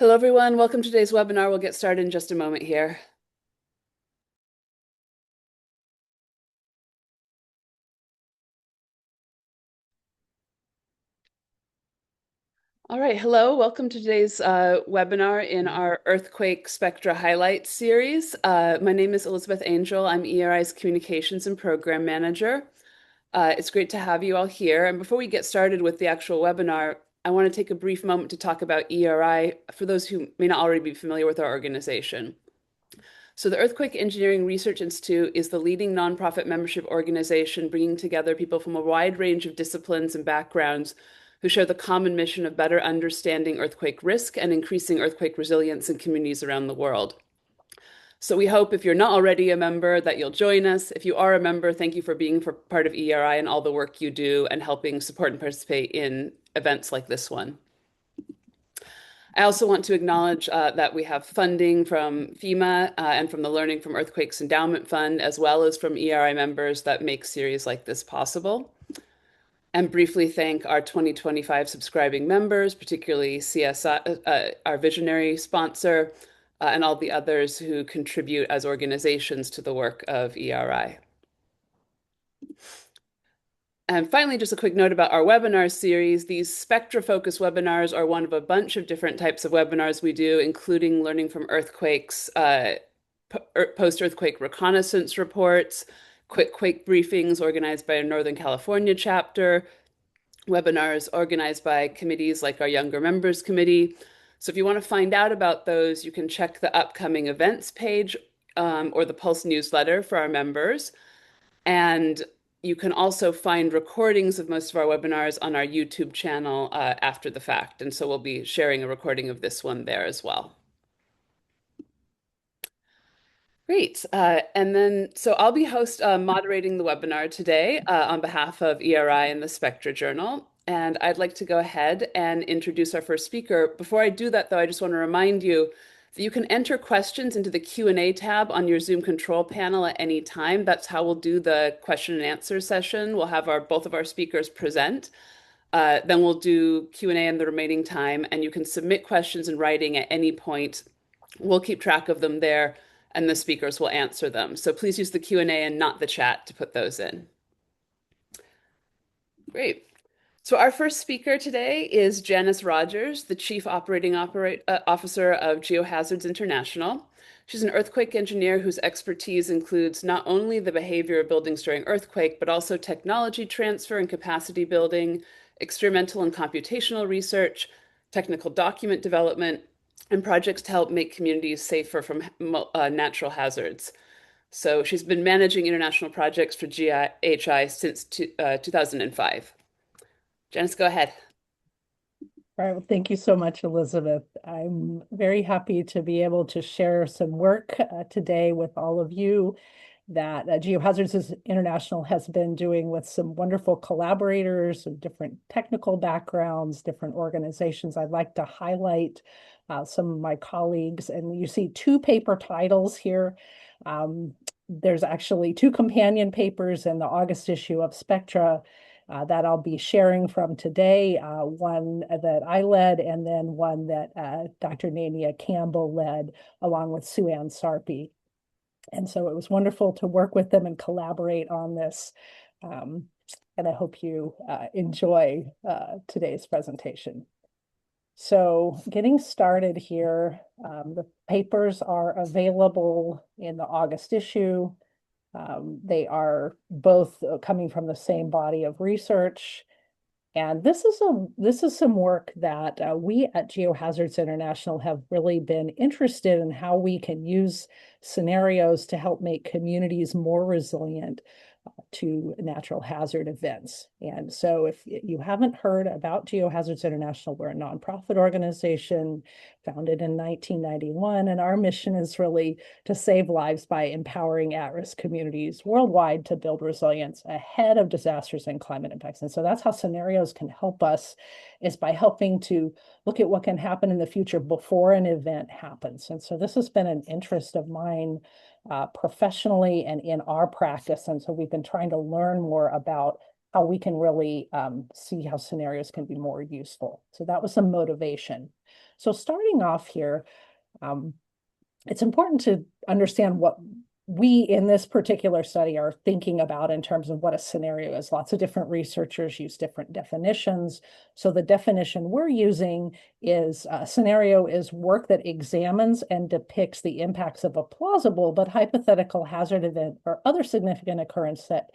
Hello, everyone. Welcome to today's webinar. We'll get started in just a moment here. All right, hello. Welcome to today's webinar in our Earthquake Spectra Highlights series. My name is Elizabeth Angel. I'm EERI's Communications and Program Manager. It's great to have you all here. And before we get started with the actual webinar, I want to take a brief moment to talk about EERI for those who may not already be familiar with our organization. So the Earthquake Engineering Research Institute is the leading nonprofit membership organization bringing together people from a wide range of disciplines and backgrounds who share the common mission of better understanding earthquake risk and increasing earthquake resilience in communities around the world. So we hope if you're not already a member that you'll join us. If you are a member, thank you for being part of EERI and all the work you do and helping support and participate in events like this one. I also want to acknowledge that we have funding from FEMA and from the Learning from Earthquakes Endowment Fund, as well as from EERI members that make series like this possible. And briefly thank our 2025 subscribing members, particularly CSI, our visionary sponsor, and all the others who contribute as organizations to the work of EERI. And finally, just a quick note about our webinar series. These Spectra-focused webinars are one of a bunch of different types of webinars we do, including learning from earthquakes, post-earthquake reconnaissance reports, quick quake briefings organized by a Northern California chapter, webinars organized by committees like our Younger Members Committee. So if you want to find out about those, you can check the upcoming events page or the Pulse newsletter for our members. And you can also find recordings of most of our webinars on our YouTube channel after the fact. And so we'll be sharing a recording of this one there as well. Great. So I'll be moderating the webinar today on behalf of EERI and the Spectra Journal. And I'd like to go ahead and introduce our first speaker. Before I do that, though, I just want to remind you that you can enter questions into the Q&A tab on your Zoom control panel at any time. That's how we'll do the question and answer session. We'll have both of our speakers present. Then we'll do Q&A in the remaining time, and you can submit questions in writing at any point. We'll keep track of them there, and the speakers will answer them. So please use the Q&A and not the chat to put those in. Great. So our first speaker today is Janise Rodgers, the Chief Operating Officer of GeoHazards International. She's an earthquake engineer whose expertise includes not only the behavior of buildings during earthquake, but also technology transfer and capacity building, experimental and computational research, technical document development, and projects to help make communities safer from natural hazards. So she's been managing international projects for GIHI since 2005. Janise, go ahead. All right, well, thank you so much, Elizabeth. I'm very happy to be able to share some work today with all of you that GeoHazards International has been doing with some wonderful collaborators of different technical backgrounds, different organizations. I'd like to highlight some of my colleagues, and you see two paper titles here. There's actually two companion papers in the August issue of Spectra that I'll be sharing from today, one that I led and then one that Dr. Nania Campbell led along with Sue Ann Sarpy. And so it was wonderful to work with them and collaborate on this. And I hope you enjoy today's presentation. So getting started here, the papers are available in the August issue. They are both coming from the same body of research. And this is some work that we at GeoHazards International have really been interested in how we can use scenarios to help make communities more resilient to natural hazard events. And so if you haven't heard about GeoHazards International, we're a nonprofit organization founded in 1991, and our mission is really to save lives by empowering at-risk communities worldwide to build resilience ahead of disasters and climate impacts. And so that's how scenarios can help us, is by helping to look at what can happen in the future before an event happens. And so this has been an interest of mine professionally and in our practice. And so we've been trying to learn more about how we can really see how scenarios can be more useful. So that was some motivation. So starting off here, um, it's important to understand what we in this particular study are thinking about in terms of what a scenario is. Lots of different researchers use different definitions. So the definition we're using is a scenario is work that examines and depicts the impacts of a plausible but hypothetical hazard event or other significant occurrence that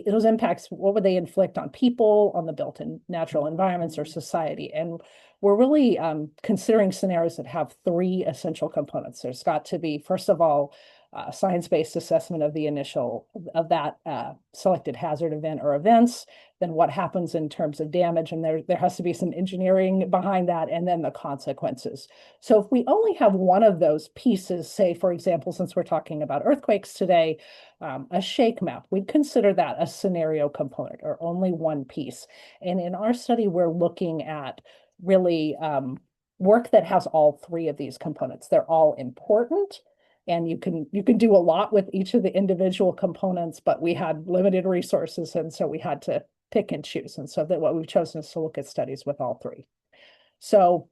those impacts, what would they inflict on people, on the built-in natural environments or society? And we're really considering scenarios that have three essential components. There's got to be, first of all, science-based assessment of the initial of that selected hazard event or events, then what happens in terms of damage, and there has to be some engineering behind that, and then the consequences. So if we only have one of those pieces, say, for example, since we're talking about earthquakes today, a shake map, we'd consider that a scenario component or only one piece. And in our study, we're looking at really work that has all three of these components. They're all important, and you can do a lot with each of the individual components, but we had limited resources, and so we had to pick and choose. And so that what we've chosen is to look at studies with all three. So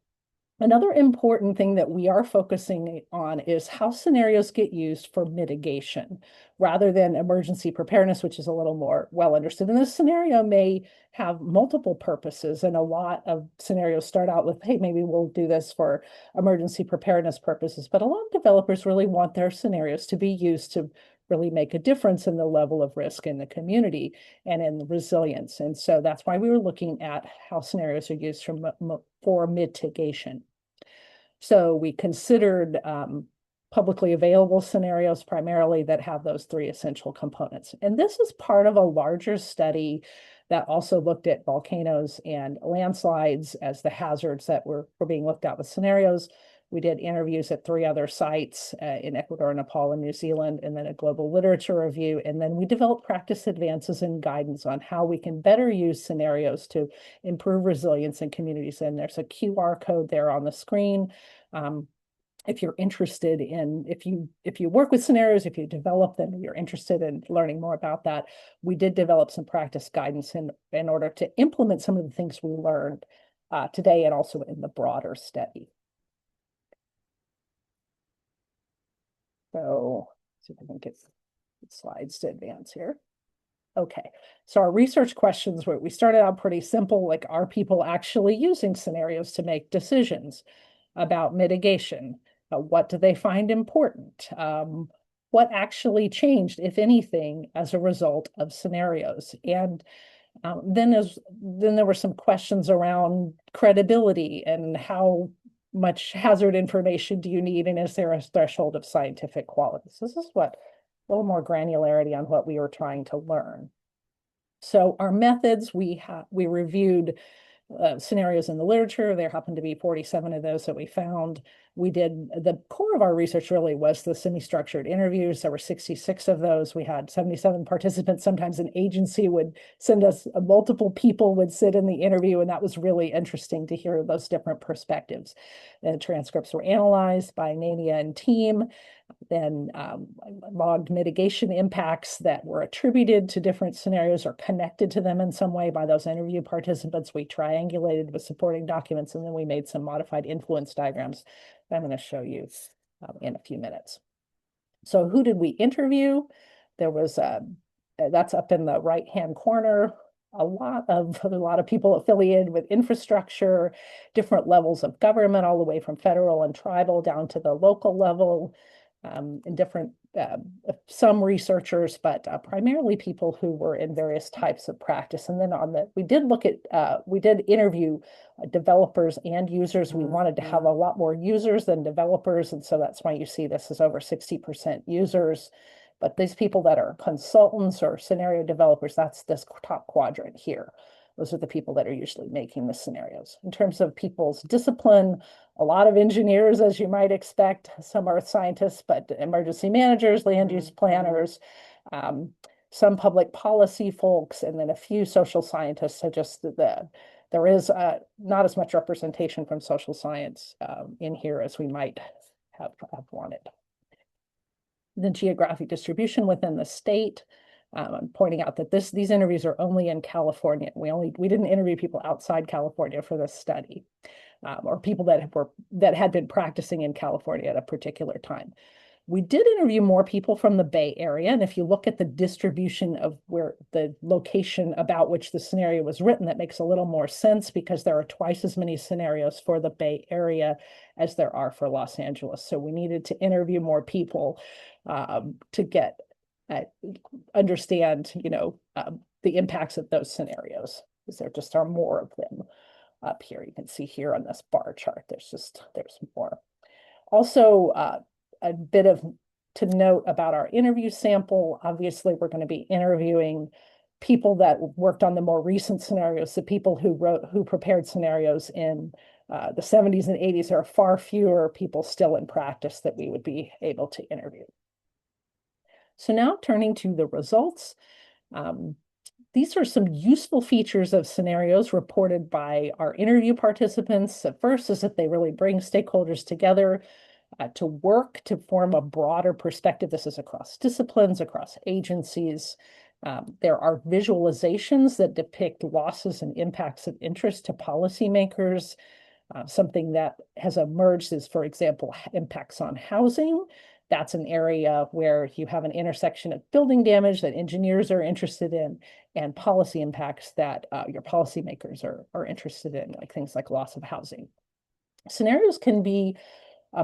another important thing that we are focusing on is how scenarios get used for mitigation rather than emergency preparedness, which is a little more well understood. And this scenario may have multiple purposes, and a lot of scenarios start out with, hey, maybe we'll do this for emergency preparedness purposes. But a lot of developers really want their scenarios to be used to really make a difference in the level of risk in the community and in the resilience. And so that's why we were looking at how scenarios are used for mitigation. So we considered publicly available scenarios primarily that have those three essential components. And this is part of a larger study that also looked at volcanoes and landslides as the hazards that were being looked at with scenarios. We did interviews at 3 other sites in Ecuador, Nepal, and New Zealand, and then a global literature review. And then we developed practice advances and guidance on how we can better use scenarios to improve resilience in communities. And there's a QR code there on the screen. If you're interested in, if you work with scenarios, if you develop them, you're interested in learning more about that, we did develop some practice guidance in order to implement some of the things we learned today and also in the broader study. So see if I can get the slides to advance here. Okay, so our research questions, we started out pretty simple, like, are people actually using scenarios to make decisions about mitigation? What do they find important? What actually changed, if anything, as a result of scenarios? And then there were some questions around credibility and how much hazard information do you need, and is there a threshold of scientific quality? So this is a little more granularity on what we were trying to learn. So our methods, we reviewed scenarios in the literature. There happened to be 47 of those that we found. We did, the core of our research really was the semi-structured interviews. There were 66 of those. We had 77 participants. Sometimes an agency would send us, multiple people would sit in the interview, and that was really interesting to hear those different perspectives. The transcripts were analyzed by Nania and team, then logged mitigation impacts that were attributed to different scenarios or connected to them in some way by those interview participants. We triangulated with supporting documents, and then we made some modified influence diagrams that I'm going to show you in a few minutes. So who did we interview? There was, that's up in the right-hand corner, a lot of people affiliated with infrastructure, different levels of government, all the way from federal and tribal down to the local level, and different, some researchers, but primarily people who were in various types of practice. And then we did interview developers and users. We wanted to have a lot more users than developers. And so that's why you see this is over 60% users. But these people that are consultants or scenario developers, that's this top quadrant here. Those are the people that are usually making the scenarios. In terms of people's discipline, a lot of engineers, as you might expect, some earth scientists, but emergency managers, land use planners, some public policy folks, and then a few social scientists. So just there is not as much representation from social science in here as we might have wanted. The geographic distribution within the state. I'm pointing out that these interviews are only in California. We didn't interview people outside California for this study, or people that had been practicing in California at a particular time. We did interview more people from the Bay Area, and if you look at the distribution of where the location about which the scenario was written, that makes a little more sense because there are twice as many scenarios for the Bay Area as there are for Los Angeles. So we needed to interview more people to get understand, the impacts of those scenarios, because there just are more of them up here. You can see here on this bar chart, there's more. Also, a bit of to note about our interview sample. Obviously, we're going to be interviewing people that worked on the more recent scenarios, the people who prepared scenarios in the 70s and 80s. There are far fewer people still in practice that we would be able to interview. So now turning to the results. These are some useful features of scenarios reported by our interview participants. The first is that they really bring stakeholders together to work to form a broader perspective. This is across disciplines, across agencies. There are visualizations that depict losses and impacts of interest to policymakers. Something that has emerged is, for example, impacts on housing. That's an area where you have an intersection of building damage that engineers are interested in and policy impacts that your policymakers are interested in, like things like loss of housing. Scenarios can be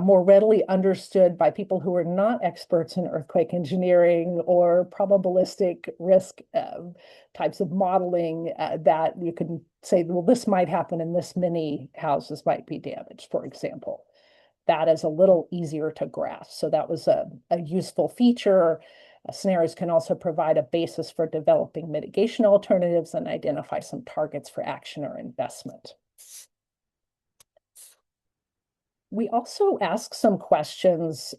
more readily understood by people who are not experts in earthquake engineering or probabilistic risk types of modeling, that you can say, well, this might happen and this many houses might be damaged, for example. That is a little easier to grasp. So that was a useful feature. Scenarios can also provide a basis for developing mitigation alternatives and identify some targets for action or investment. We also ask some questions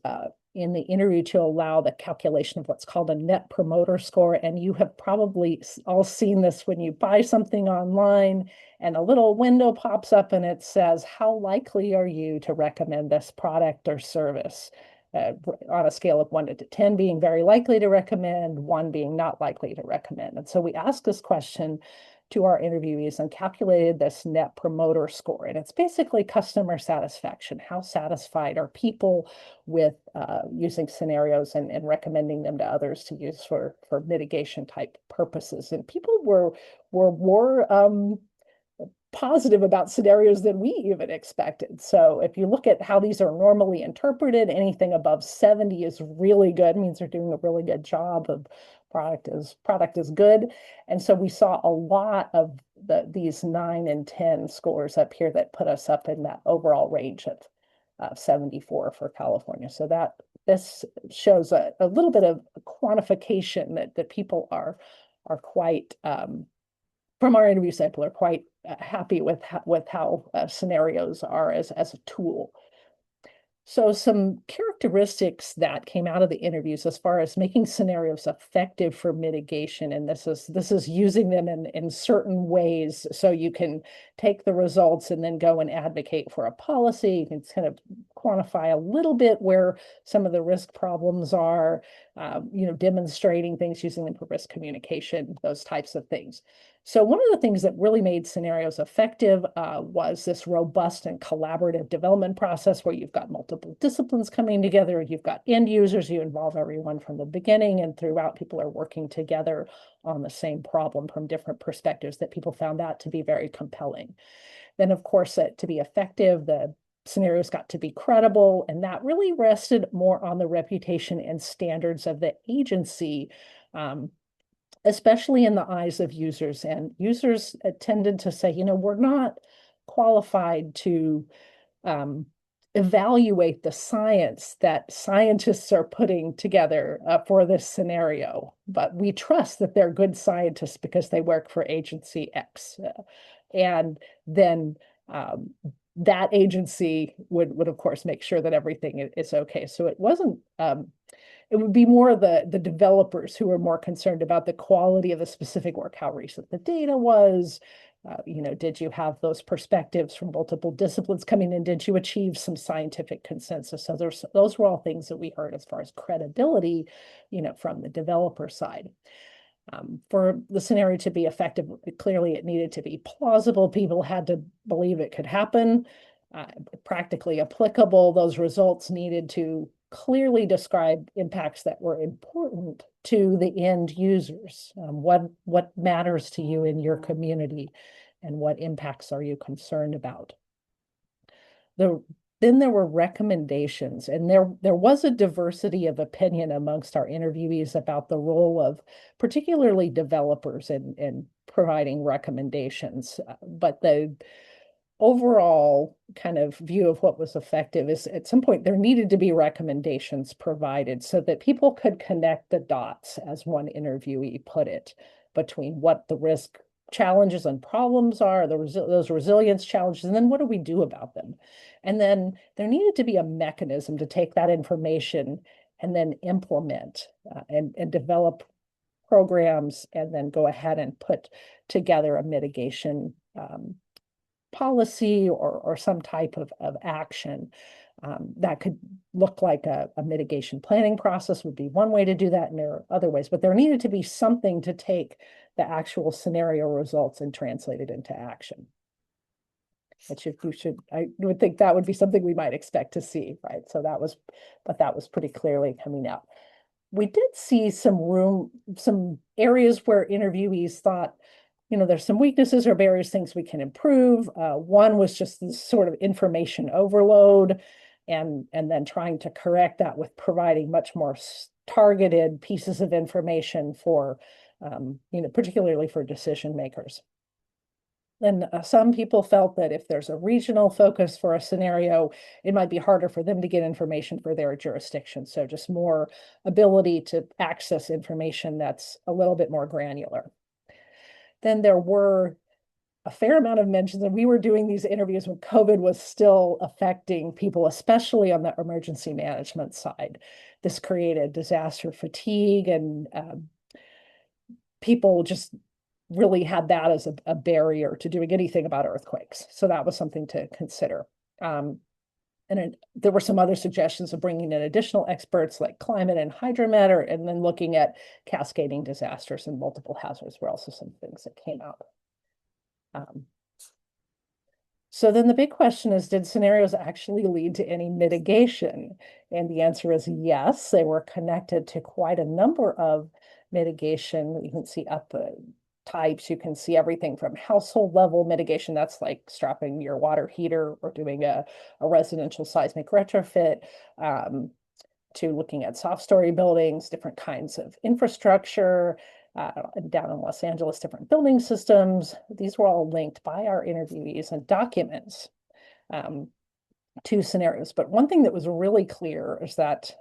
in the interview to allow the calculation of what's called a net promoter score. And you have probably all seen this when you buy something online and a little window pops up and it says, how likely are you to recommend this product or service? On a scale of 1 to 10 being very likely to recommend, 1 being not likely to recommend. And so we ask this question to our interviewees and calculated this net promoter score. And it's basically customer satisfaction. How satisfied are people with using scenarios and recommending them to others to use for mitigation type purposes? And people were more positive about scenarios than we even expected. So if you look at how these are normally interpreted, anything above 70 is really good, means they're doing a really good job of product is good. And so we saw a lot of these 9 and 10 scores up here that put us up in that overall range of 74 for California. So this shows a little bit of quantification that people are quite from our interview sample are quite happy with how scenarios are as a tool. So some characteristics that came out of the interviews as far as making scenarios effective for mitigation, and this is using them in certain ways, so you can take the results and then go and advocate for a policy. You can kind of quantify a little bit where some of the risk problems are, demonstrating things, using them for risk communication, those types of things. So one of the things that really made scenarios effective was this robust and collaborative development process where you've got multiple disciplines coming together, you've got end users, you involve everyone from the beginning, and throughout people are working together on the same problem from different perspectives. That people found that to be very compelling. Then, of course, to be effective, the scenarios got to be credible, and that really rested more on the reputation and standards of the agency, especially in the eyes of users. And users tended to say, we're not qualified to evaluate the science that scientists are putting together for this scenario, but we trust that they're good scientists because they work for agency X. And then that agency would of course make sure that everything is okay. So it wasn't it would be more the developers who are more concerned about the quality of the specific work, how recent the data was, did you have those perspectives from multiple disciplines coming in? Did you achieve some scientific consensus? So those were all things that we heard as far as credibility, from the developer side. For the scenario to be effective, clearly it needed to be plausible. People had to believe it could happen, practically applicable. Those results needed to clearly describe impacts that were important to the end users. What matters to you in your community, and what impacts are you concerned about? Then there were recommendations, and there was a diversity of opinion amongst our interviewees about the role of particularly developers in providing recommendations. But the overall kind of view of what was effective is at some point there needed to be recommendations provided so that people could connect the dots, as one interviewee put it, between what the risk challenges and problems are, those resilience challenges, and then what do we do about them? And then there needed to be a mechanism to take that information and then implement and develop programs, and then go ahead and put together a mitigation policy or some type of action. That could look like a mitigation planning process would be one way to do that, and there are other ways, but there needed to be something to take the actual scenario results and translate it into action. I would think that would be something we might expect to see, right? But that was pretty clearly coming out. We did see some areas where interviewees thought, there's some weaknesses or barriers, things we can improve. One was just this sort of information overload, and then trying to correct that with providing much more targeted pieces of information for, particularly for decision makers. And some people felt that if there's a regional focus for a scenario, it might be harder for them to get information for their jurisdiction. So just more ability to access information that's a little bit more granular. Then there were a fair amount of mentions, and we were doing these interviews when COVID was still affecting people, especially on the emergency management side. This created disaster fatigue, and people just really had that as a barrier to doing anything about earthquakes. So that was something to consider. There were some other suggestions of bringing in additional experts like climate and hydromet, and then looking at cascading disasters and multiple hazards were also some things that came out. So then the big question is, did scenarios actually lead to any mitigation? And the answer is yes. They were connected to quite a number of mitigation. You can see up types. You can see everything from household level mitigation, that's like strapping your water heater or doing a residential seismic retrofit, to looking at soft story buildings, different kinds of infrastructure, down in Los Angeles, different building systems. These were all linked by our interviewees and documents to scenarios. But one thing that was really clear is that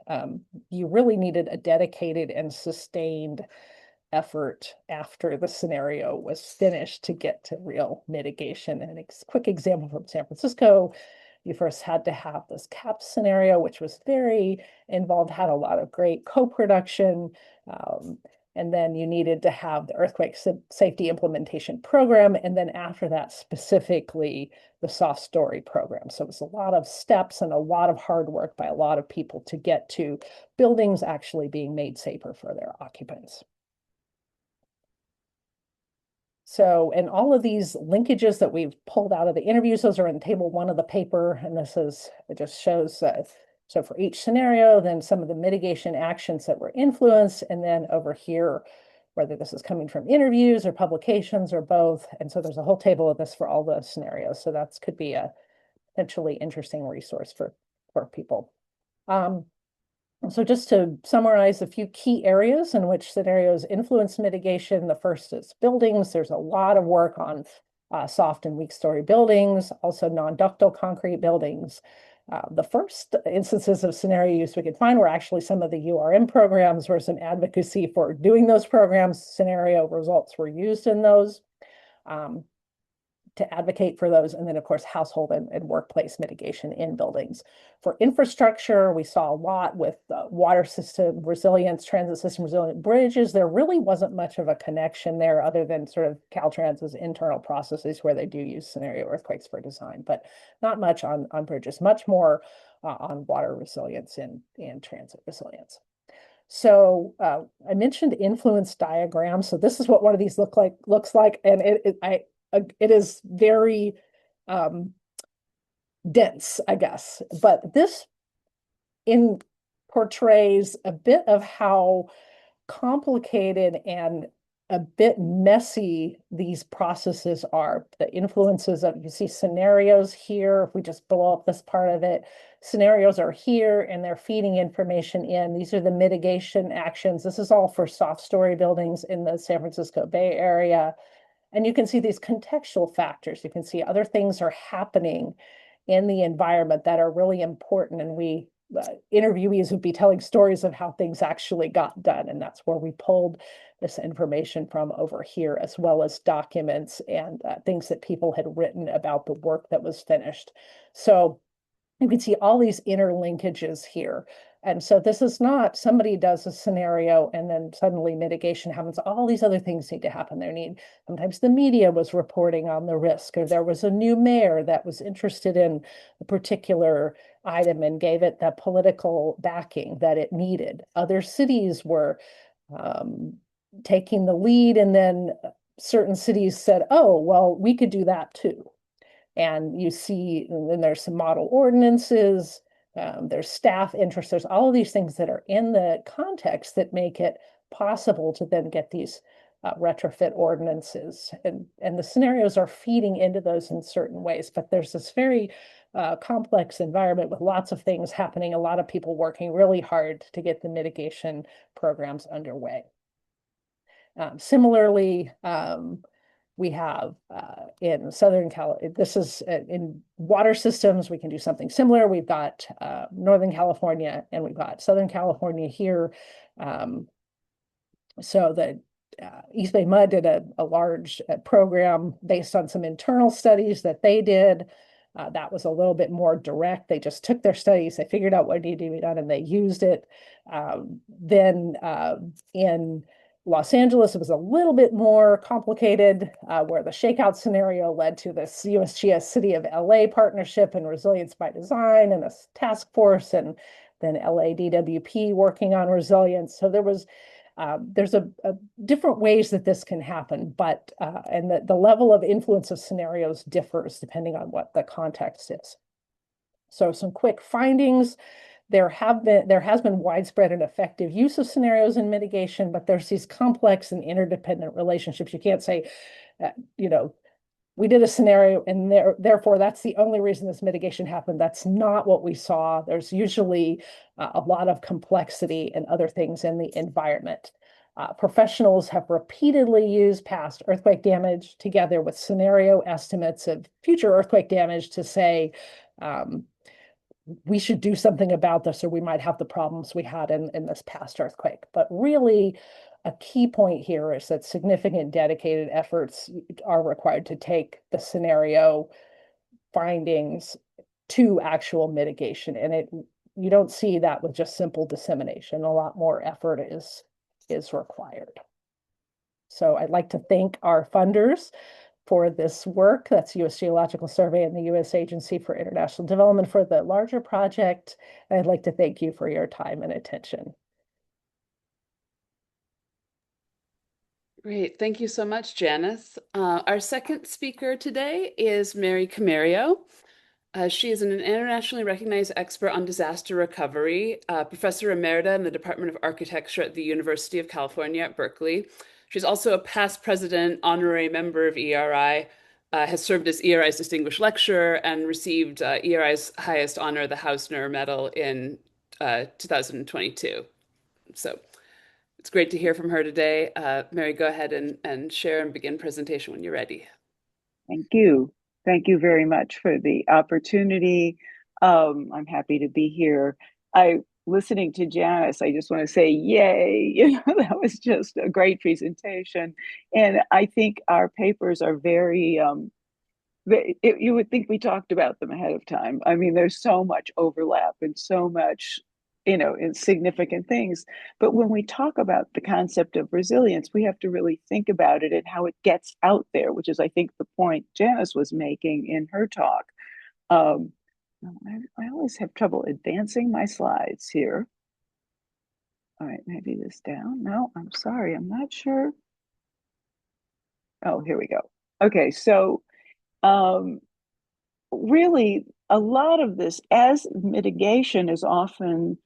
you really needed a dedicated and sustained effort after the scenario was finished to get to real mitigation. And a quick example from San Francisco, you first had to have this CAP scenario, which was very involved, had a lot of great co-production. And then you needed to have the earthquake safety implementation program. And then after that, specifically the soft story program. So it was a lot of steps and a lot of hard work by a lot of people to get to buildings actually being made safer for their occupants. So, and all of these linkages that we've pulled out of the interviews, those are in table 1 of the paper. And it just shows, so for each scenario, then some of the mitigation actions that were influenced, and then over here, whether this is coming from interviews or publications or both. And so there's a whole table of this for all the scenarios. So that could be a potentially interesting resource for people. So just to summarize a few key areas in which scenarios influence mitigation, the first is buildings. There's a lot of work on soft and weak story buildings, also non-ductile concrete buildings. The first instances of scenario use we could find were actually some of the URM programs, where some advocacy for doing those programs, scenario results were used in those. To advocate for those, and then of course household and workplace mitigation in buildings. For infrastructure, we saw a lot with water system resilience, transit system resilient bridges. There really wasn't much of a connection there, other than sort of Caltrans's internal processes where they do use scenario earthquakes for design, but not much on bridges, much more on water resilience and transit resilience. So I mentioned influence diagrams. So this is what one of these looks like, and it is very um, dense, I guess. But this in portrays a bit of how complicated and a bit messy these processes are. The influences of, you see scenarios here, if we just blow up this part of it, scenarios are here and they're feeding information in. These are the mitigation actions. This is all for soft story buildings in the San Francisco Bay Area. And you can see these contextual factors. You can see other things are happening in the environment that are really important. And interviewees would be telling stories of how things actually got done. And that's where we pulled this information from over here, as well as documents and things that people had written about the work that was finished. So you can see all these interlinkages here. And so this is not somebody does a scenario and then suddenly mitigation happens. All these other things need to happen. Sometimes the media was reporting on the risk, or there was a new mayor that was interested in a particular item and gave it the political backing that it needed. Other cities were taking the lead, and then certain cities said, oh, well, we could do that too. And you see, and then there's some model ordinances, there's staff interest, there's all of these things that are in the context that make it possible to then get these retrofit ordinances. And the scenarios are feeding into those in certain ways, but there's this very complex environment with lots of things happening, a lot of people working really hard to get the mitigation programs underway. Similarly, we have in Southern California, this is in water systems, we can do something similar. We've got Northern California and we've got Southern California here. So the East Bay Mud did a large program based on some internal studies that they did. That was a little bit more direct. They just took their studies, they figured out what needed to be done, and they used it. Then in Los Angeles, it was a little bit more complicated, where the shakeout scenario led to this USGS City of LA partnership and resilience by design and a task force, and then LA DWP working on resilience. So there's a different ways that this can happen, but and the level of influence of scenarios differs depending on what the context is. So some quick findings. There has been widespread and effective use of scenarios in mitigation, but there's these complex and interdependent relationships. You can't say, we did a scenario and therefore that's the only reason this mitigation happened. That's not what we saw. There's usually a lot of complexity and other things in the environment. Professionals have repeatedly used past earthquake damage together with scenario estimates of future earthquake damage to say, we should do something about this, or we might have the problems we had in this past earthquake. But really, a key point here is that significant dedicated efforts are required to take the scenario findings to actual mitigation. And you don't see that with just simple dissemination. A lot more effort is required. So I'd like to thank our funders for this work. That's U.S. Geological Survey and the U.S. Agency for International Development for the larger project. And I'd like to thank you for your time and attention. Great. Thank you so much, Janice. Our second speaker today is Mary Comerio. She is an internationally recognized expert on disaster recovery, professor emerita in the Department of Architecture at the University of California at Berkeley. She's also a past president, honorary member of EERI, has served as EERI's Distinguished Lecturer, and received EERI's highest honor, the Housner Medal, in 2022. So it's great to hear from her today. Mary, go ahead and share and begin presentation when you're ready. Thank you. Thank you very much for the opportunity. I'm happy to be here. Listening to Janice, I just want to say, yay, that was just a great presentation. And I think our papers are very, you would think we talked about them ahead of time. I mean, there's so much overlap and so much, in significant things. But when we talk about the concept of resilience, we have to really think about it and how it gets out there, which is, I think, the point Janice was making in her talk. I always have trouble advancing my slides here. All right, maybe this down. No, I'm sorry, I'm not sure. Oh, here we go. Okay, so um, really a lot of this, as mitigation is often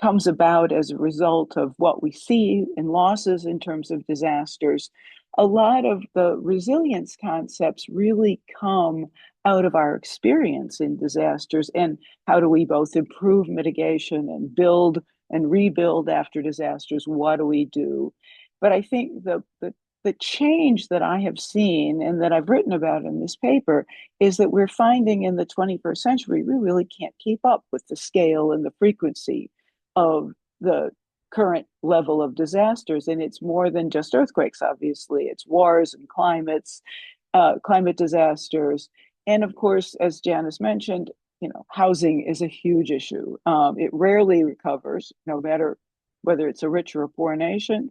comes about as a result of what we see in losses in terms of disasters, a lot of the resilience concepts really come out of our experience in disasters and how do we both improve mitigation and build and rebuild after disasters? What do we do? But I think the change that I have seen and that I've written about in this paper is that we're finding in the 21st century, we really can't keep up with the scale and the frequency of the current level of disasters. And it's more than just earthquakes, obviously. It's wars and climate disasters. And of course, as Janise mentioned, housing is a huge issue. It rarely recovers, no matter whether it's a rich or a poor nation.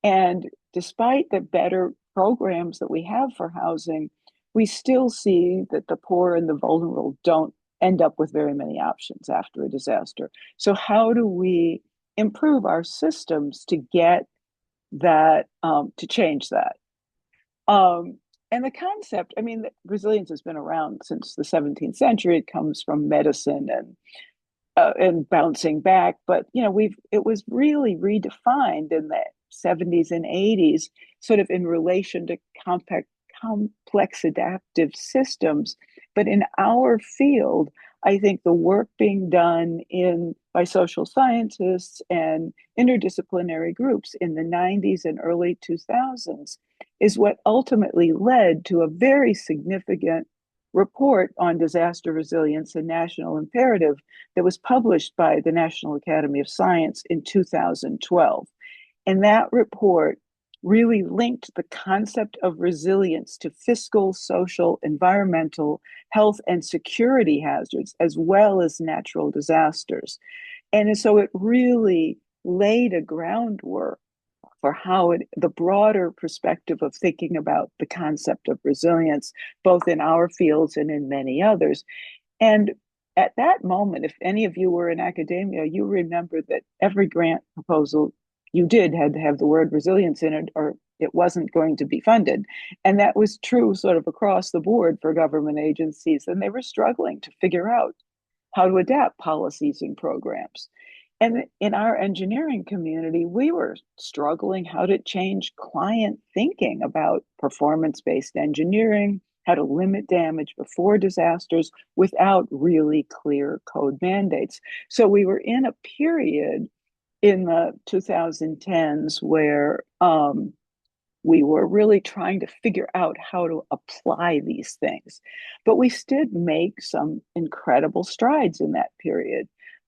And despite the better programs that we have for housing, we still see that the poor and the vulnerable don't end up with very many options after a disaster. So, how do we improve our systems to get that, to change that? And the concept, I mean, resilience has been around since the 17th century. It comes from medicine and bouncing back. But it was really redefined in the 70s and 80s, sort of in relation to complex adaptive systems. But in our field, I think the work being done by social scientists and interdisciplinary groups in the 90s and early 2000s is what ultimately led to a very significant report on disaster resilience and national imperative that was published by the National Academy of Science in 2012. And that report really linked the concept of resilience to fiscal, social, environmental, health, and security hazards, as well as natural disasters. And so it really laid a groundwork for how the broader perspective of thinking about the concept of resilience, both in our fields and in many others. And at that moment, if any of you were in academia, you remember that every grant proposal you did had to have the word resilience in it, or it wasn't going to be funded. And that was true sort of across the board for government agencies. And they were struggling to figure out how to adapt policies and programs. And in our engineering community, we were struggling how to change client thinking about performance-based engineering, how to limit damage before disasters without really clear code mandates. So we were in a period in the 2010s where we were really trying to figure out how to apply these things. But we did make some incredible strides in that period.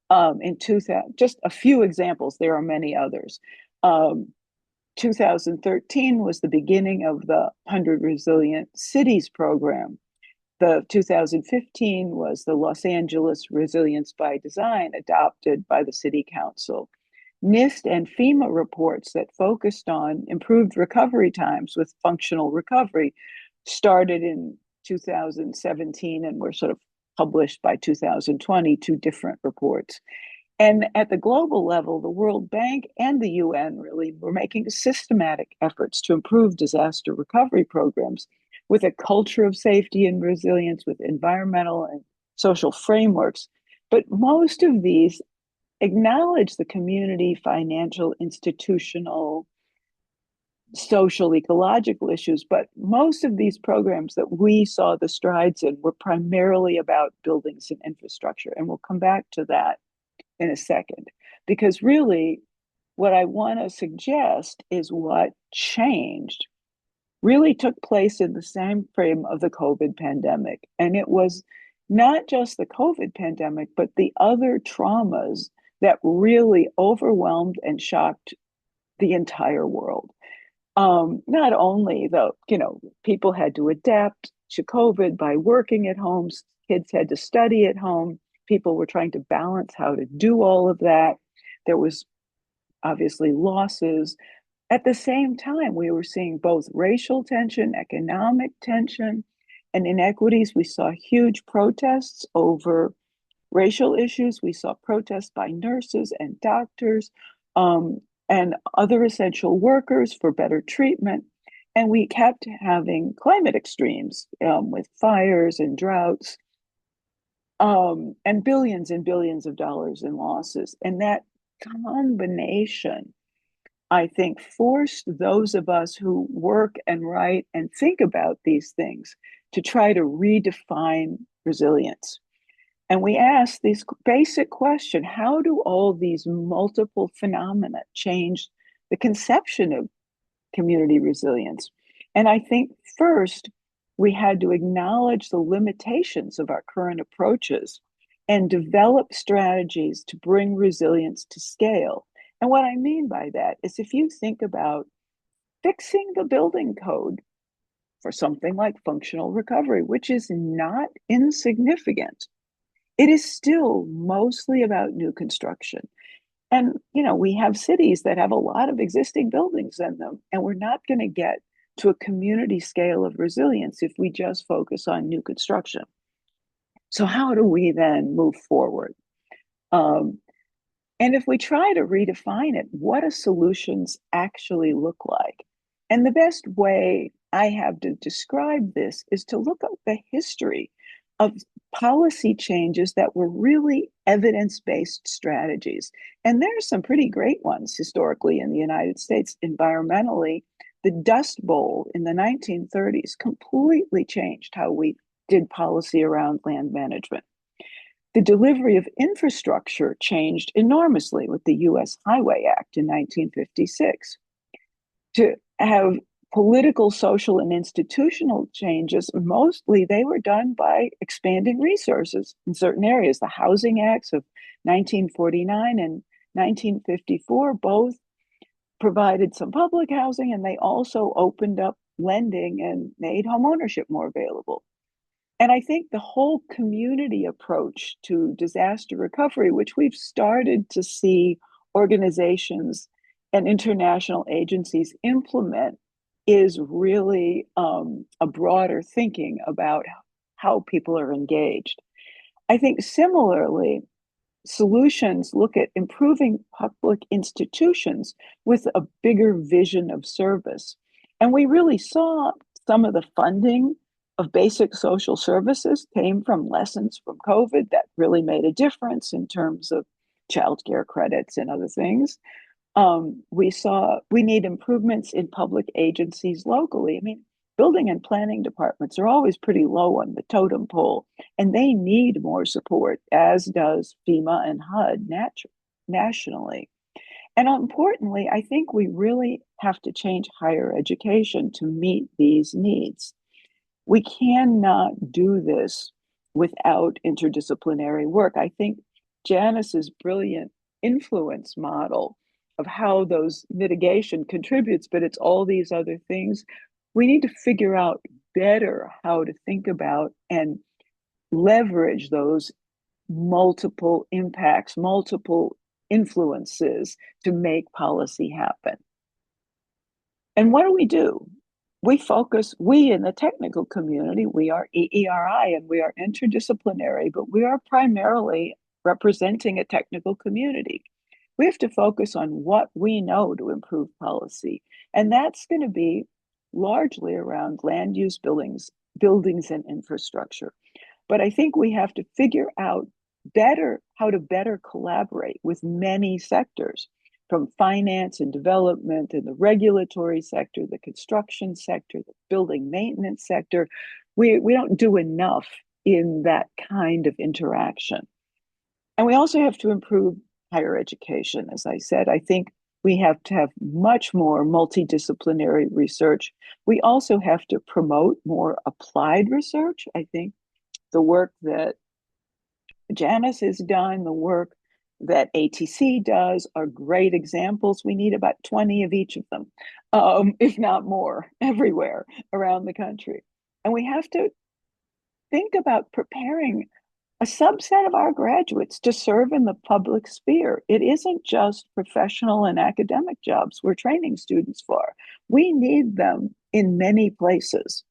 In 2000, just a few examples, there are many others. 2013 was the beginning of the 100 Resilient Cities program. The 2015 was the Los Angeles Resilience by Design, adopted by the City Council. NIST and FEMA reports that focused on improved recovery times with functional recovery started in 2017 and were sort of published by 2020, two different reports. And at the global level, the World Bank and the UN really were making systematic efforts to improve disaster recovery programs with a culture of safety and resilience, with environmental and social frameworks. But most of these acknowledge the community, financial, institutional, social, ecological issues. But most of these programs that we saw the strides in were primarily about buildings and infrastructure. And we'll come back to that in a second. Because really, what I want to suggest is what changed really took place in the same frame of the COVID pandemic. And it was not just the COVID pandemic, but the other traumas that really overwhelmed and shocked the entire world. Not only though, people had to adapt to COVID by working at home, kids had to study at home, people were trying to balance how to do all of that. There was obviously losses. At the same time, we were seeing both racial tension, economic tension, and inequities. We saw huge protests over racial issues. We saw protests by nurses and doctors and other essential workers for better treatment. And we kept having climate extremes with fires and droughts, and billions of dollars in losses. And that combination, I think, forced those of us who work and write and think about these things to try to redefine resilience. And we asked this basic question: how do all these multiple phenomena change the conception of community resilience? And I think first, we had to acknowledge the limitations of our current approaches and develop strategies to bring resilience to scale. And what I mean by that is, if you think about fixing the building code for something like functional recovery, which is not insignificant, it is still mostly about new construction. And, we have cities that have a lot of existing buildings in them, and we're not going to get to a community scale of resilience if we just focus on new construction. So how do we then move forward? And if we try to redefine it, what do solutions actually look like? And the best way I have to describe this is to look at the history of policy changes that were really evidence-based strategies. And there are some pretty great ones historically in the United States. Environmentally, the Dust Bowl in the 1930s completely changed how we did policy around land management. The delivery of infrastructure changed enormously with the US Highway Act in 1956. To have political, social, and institutional changes, mostly they were done by expanding resources in certain areas. The Housing Acts of 1949 and 1954 both provided some public housing, and they also opened up lending and made homeownership more available. And I think the whole community approach to disaster recovery, which we've started to see organizations and international agencies implement, is really a broader thinking about how people are engaged. I think similarly, solutions look at improving public institutions with a bigger vision of service. And we really saw some of the funding of basic social services came from lessons from COVID that really made a difference in terms of childcare credits and other things. We saw we need improvements in public agencies locally. I mean, building and planning departments are always pretty low on the totem pole, and they need more support, as does FEMA and HUD nationally. And importantly, I think we really have to change higher education to meet these needs. We cannot do this without interdisciplinary work. I think Janice's brilliant influence model of how those mitigation contributes, but it's all these other things. We need to figure out better how to think about and leverage those multiple impacts, multiple influences to make policy happen. And what do? We in the technical community, we are EERI and we are interdisciplinary, but we are primarily representing a technical community. We have to focus on what we know to improve policy. And that's going to be largely around land use, buildings, and infrastructure. But I think we have to figure out how to better collaborate with many sectors, from finance and development and the regulatory sector, the construction sector, the building maintenance sector. We don't do enough in that kind of interaction. And we also have to improve higher education. As I said, I think we have to have much more multidisciplinary research. We also have to promote more applied research. I think the work that Janice has done, the work that ATC does are great examples. We need about 20 of each of them, if not more, everywhere around the country. And we have to think about preparing a subset of our graduates to serve in the public sphere. It isn't just professional and academic jobs we're training students for. We need them in many places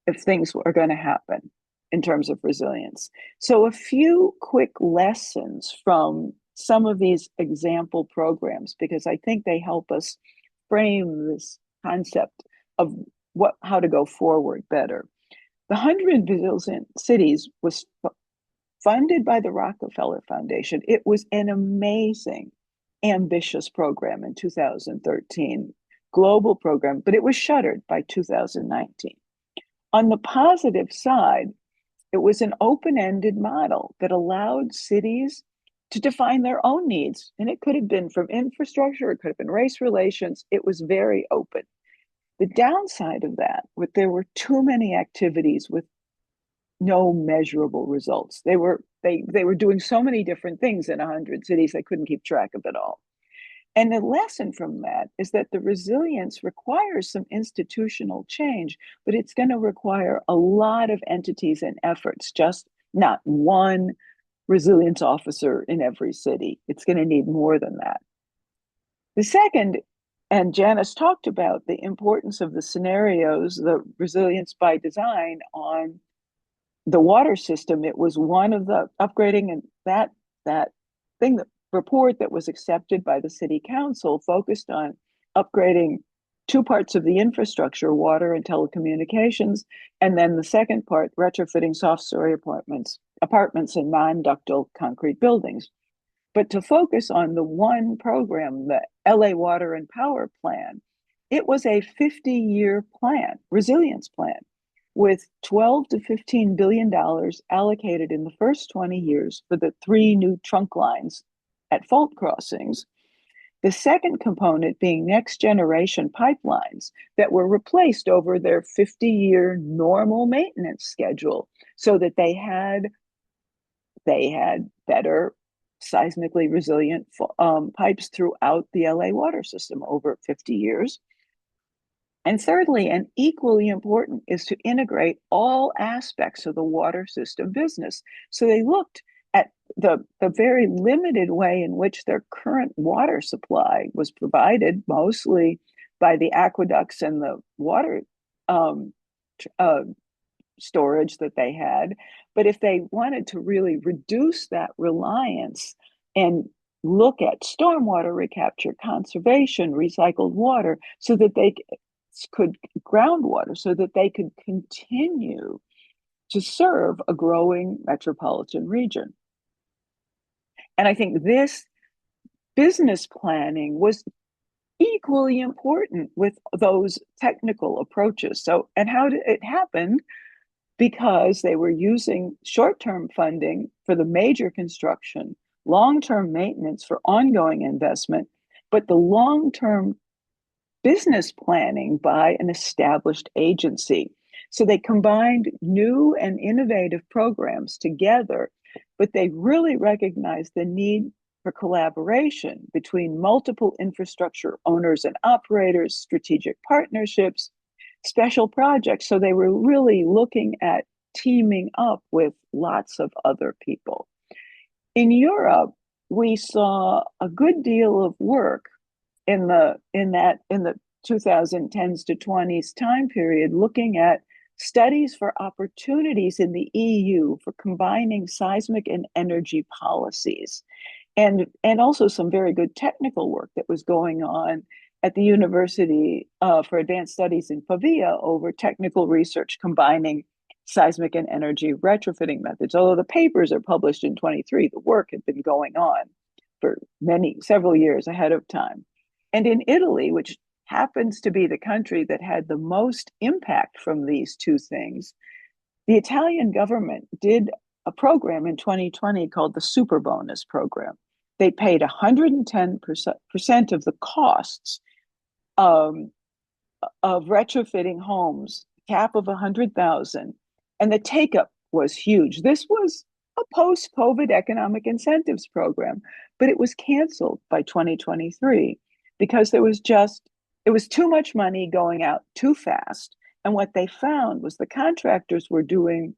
if things are going to happen in terms of resilience. So a few quick lessons from some of these example programs because I think they help us frame this concept of how to go forward better. The 100 Resilient Cities was funded by the Rockefeller Foundation. It was an amazing, ambitious program in 2013, global program, but it was shuttered by 2019. On the positive side, it was an open-ended model that allowed cities to define their own needs. And it could have been from infrastructure, it could have been race relations. It was very open. The downside of that, there were too many activities with no measurable results. They were doing so many different things in 100 cities, they couldn't keep track of it all. And the lesson from that is that the resilience requires some institutional change, but it's going to require a lot of entities and efforts, just not one resilience officer in every city. It's going to need more than that. The second, and Janise talked about the importance of the scenarios, the resilience by design on the water system. It was one of the upgrading, and that thing, the report that was accepted by the city council focused on upgrading two parts of the infrastructure, water and telecommunications, and then the second part, retrofitting soft story apartments and non-ductile concrete buildings. But to focus on the one program, the LA Water and Power Plan, it was a 50-year plan, resilience plan, with $12 to $15 billion allocated in the first 20 years for the 3 new trunk lines at fault crossings. The second component being next generation pipelines that were replaced over their 50-year normal maintenance schedule so that they had better seismically resilient pipes throughout the LA water system over 50 years. And thirdly, and equally important, is to integrate all aspects of the water system business. So they looked at the very limited way in which their current water supply was provided, mostly by the aqueducts and the water storage that they had. But if they wanted to really reduce that reliance and look at stormwater recapture, conservation, recycled water, so that they could groundwater, so that they could continue to serve a growing metropolitan region. And I think this business planning was equally important with those technical approaches. So, and how did it happen? Because they were using short-term funding for the major construction, long-term maintenance for ongoing investment, but the long-term business planning by an established agency. So they combined new and innovative programs together, but they really recognized the need for collaboration between multiple infrastructure owners and operators, strategic partnerships, special projects. So they were really looking at teaming up with lots of other people. In Europe, we saw a good deal of work in the 2010s to 20s time period, looking at studies for opportunities in the EU for combining seismic and energy policies, and also some very good technical work that was going on at the University for Advanced Studies in Pavia over technical research combining seismic and energy retrofitting methods. Although the papers are published in 23, the work had been going on for several years ahead of time. And in Italy, which happens to be the country that had the most impact from these two things, the Italian government did a program in 2020 called the Super Bonus program. They paid 110% of the costs of retrofitting homes, cap of 100,000, and the take-up was huge. This was a post-COVID economic incentives program, but it was canceled by 2023 because it was too much money going out too fast. And what they found was the contractors were doing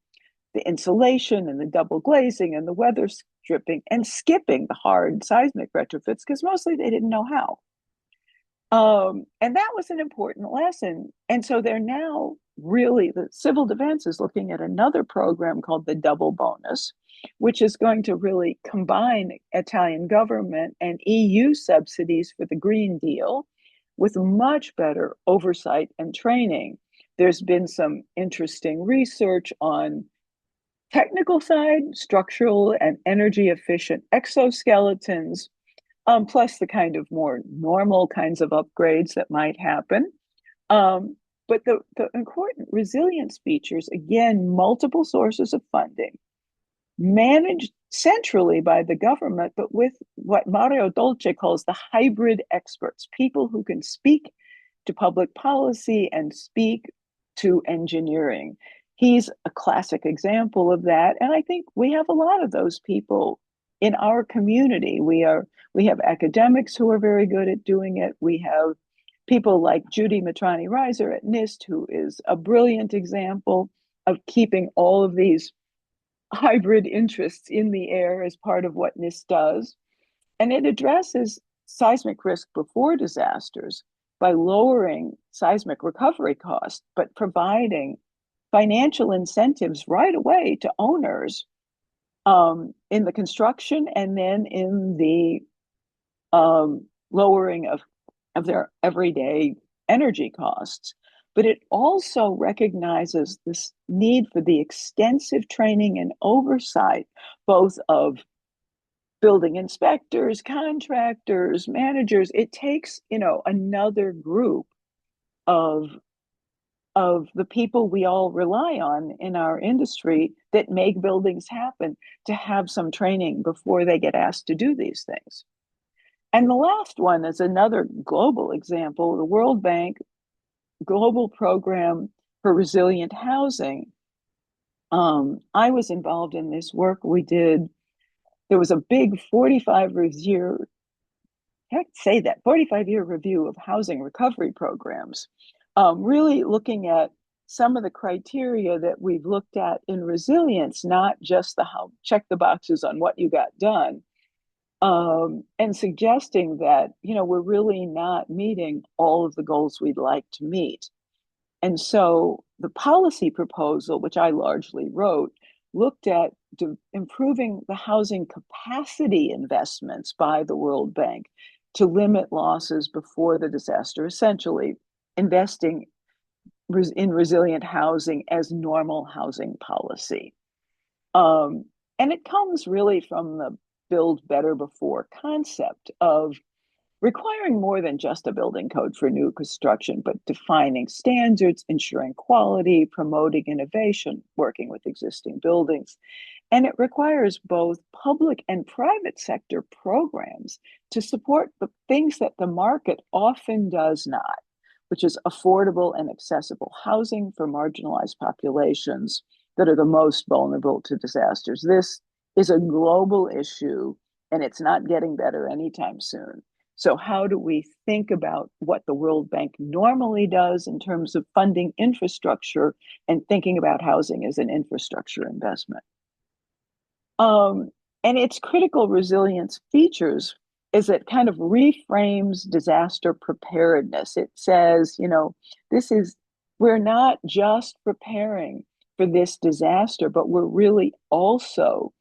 the insulation and the double glazing and the weather stripping and skipping the hard seismic retrofits because mostly they didn't know how. And that was an important lesson. And so they're now really, the civil defense is looking at another program called the Double Bonus, which is going to really combine Italian government and EU subsidies for the Green Deal with much better oversight and training. There's been some interesting research on technical side, structural and energy efficient exoskeletons, plus the kind of more normal kinds of upgrades that might happen. But the important resilience features, again, multiple sources of funding, managed centrally by the government, but with what Mario Dolce calls the hybrid experts, people who can speak to public policy and speak to engineering. He's a classic example of that. And I think we have a lot of those people in our community. We have academics who are very good at doing it. We have people like Judy Matrani Reiser at NIST, who is a brilliant example of keeping all of these hybrid interests in the air as part of what NIST does. And it addresses seismic risk before disasters by lowering seismic recovery costs, but providing financial incentives right away to owners in the construction and then in the lowering of their everyday energy costs. But it also recognizes this need for the extensive training and oversight, both of building inspectors, contractors, managers. It takes, another group of the people we all rely on in our industry that make buildings happen to have some training before they get asked to do these things. And the last one is another global example, the World Bank Global Program for Resilient Housing. I was involved in this work. There was a big 45-year review of housing recovery programs, really looking at some of the criteria that we've looked at in resilience, not just check the boxes on what you got done, and suggesting that, we're really not meeting all of the goals we'd like to meet. And so the policy proposal, which I largely wrote, looked at improving the housing capacity investments by the World Bank to limit losses before the disaster, essentially investing in resilient housing as normal housing policy. And it comes really from the build better before concept of requiring more than just a building code for new construction, but defining standards, ensuring quality, promoting innovation, working with existing buildings. And it requires both public and private sector programs to support the things that the market often does not, which is affordable and accessible housing for marginalized populations that are the most vulnerable to disasters. This is a global issue, and it's not getting better anytime soon. So how do we think about what the World Bank normally does in terms of funding infrastructure and thinking about housing as an infrastructure investment? And its critical resilience features is it kind of reframes disaster preparedness. It says, we're not just preparing for this disaster, but we're really also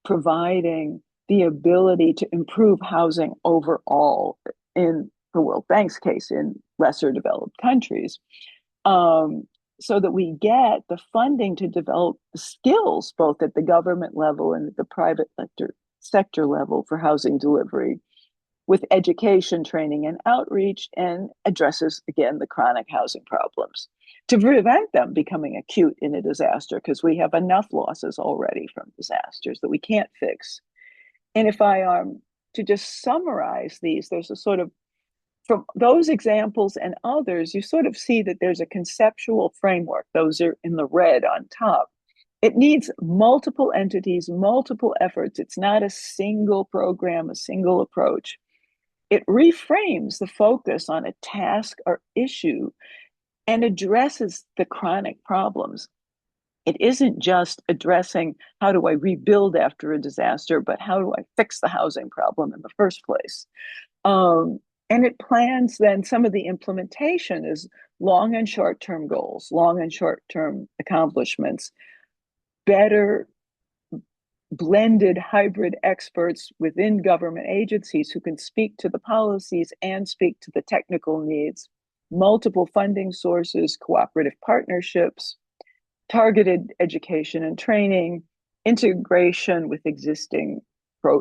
providing the ability to improve housing overall in the World Bank's case in lesser developed countries, so that we get the funding to develop the skills both at the government level and at the private sector level for housing delivery, with education, training, and outreach, and addresses, again, the chronic housing problems to prevent them becoming acute in a disaster, because we have enough losses already from disasters that we can't fix. And if I to just summarize these, there's a sort of, from those examples and others, you sort of see that there's a conceptual framework. Those are in the red on top. It needs multiple entities, multiple efforts. It's not a single program, a single approach. It reframes the focus on a task or issue and addresses the chronic problems. It isn't just addressing how do I rebuild after a disaster, but how do I fix the housing problem in the first place? And it plans then some of the implementation is long and short term goals, long and short term accomplishments, better blended hybrid experts within government agencies who can speak to the policies and speak to the technical needs, multiple funding sources, cooperative partnerships, targeted education and training, integration with existing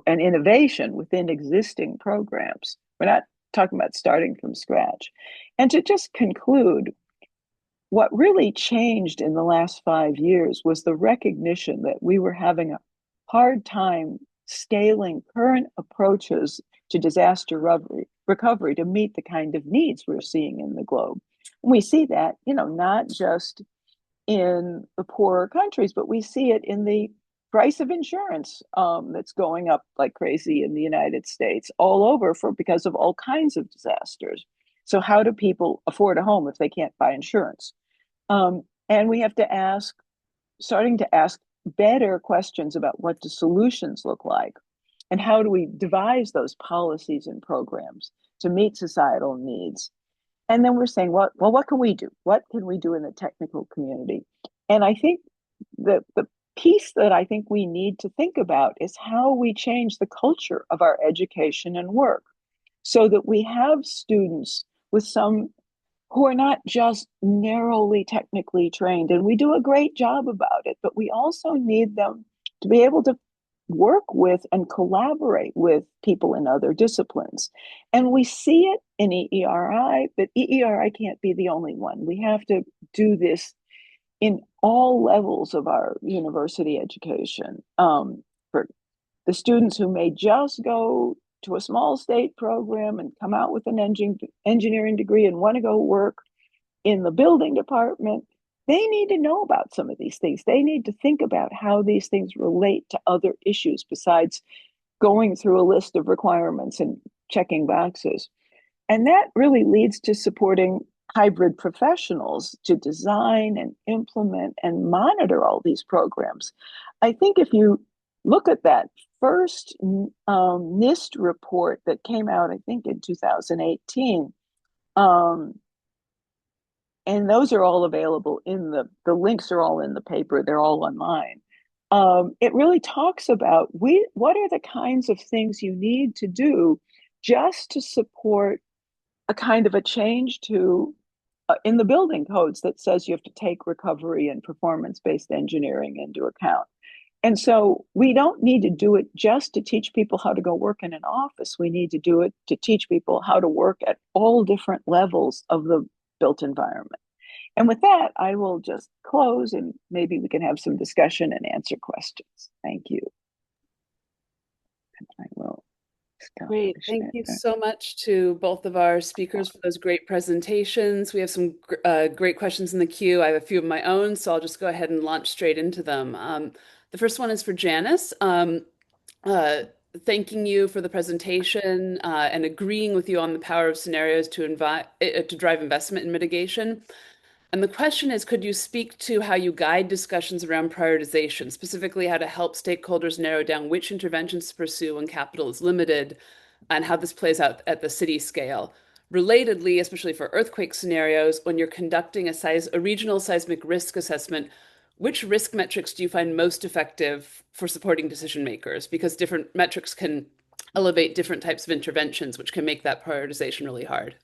and innovation within existing programs. We're not talking about starting from scratch. And to just conclude, what really changed in the last 5 years was the recognition that we were having a hard time scaling current approaches to disaster recovery to meet the kind of needs we're seeing in the globe. And we see that, not just in the poorer countries, but we see it in the price of insurance that's going up like crazy in the United States, all over because of all kinds of disasters. So how do people afford a home if they can't buy insurance? And we have to starting to ask better questions about what the solutions look like and how do we devise those policies and programs to meet societal needs. And then we're saying, well, what can we do? What can we do in the technical community? And I think the piece that I think we need to think about is how we change the culture of our education and work so that we have students with some who are not just narrowly technically trained. And we do a great job about it, but we also need them to be able to work with and collaborate with people in other disciplines. And we see it in EERI, but EERI can't be the only one. We have to do this in all levels of our university education. For the students who may just go to a small state program and come out with an engineering degree and want to go work in the building department, they need to know about some of these things. They need to think about how these things relate to other issues besides going through a list of requirements and checking boxes. And that really leads to supporting hybrid professionals to design and implement and monitor all these programs. I think if you look at that first NIST report that came out, I think in 2018, and those are all available in the links are all in the paper, they're all online. It really talks about what are the kinds of things you need to do just to support a kind of a change to in the building codes that says you have to take recovery and performance-based engineering into account. And so we don't need to do it just to teach people how to go work in an office. We need to do it to teach people how to work at all different levels of the built environment. And with that, I will just close and maybe we can have some discussion and answer questions. Thank you. And I will stop. Great. Thank you so much to both of our speakers for those great presentations. We have some great questions in the queue. I have a few of my own, so I'll just go ahead and launch straight into them. The first one is for Janise. Thanking you for the presentation and agreeing with you on the power of scenarios to drive investment in mitigation. And the question is, could you speak to how you guide discussions around prioritization, specifically how to help stakeholders narrow down which interventions to pursue when capital is limited, and how this plays out at the city scale? Relatedly, especially for earthquake scenarios, when you're conducting a regional seismic risk assessment, which risk metrics do you find most effective for supporting decision makers? Because different metrics can elevate different types of interventions, which can make that prioritization really hard.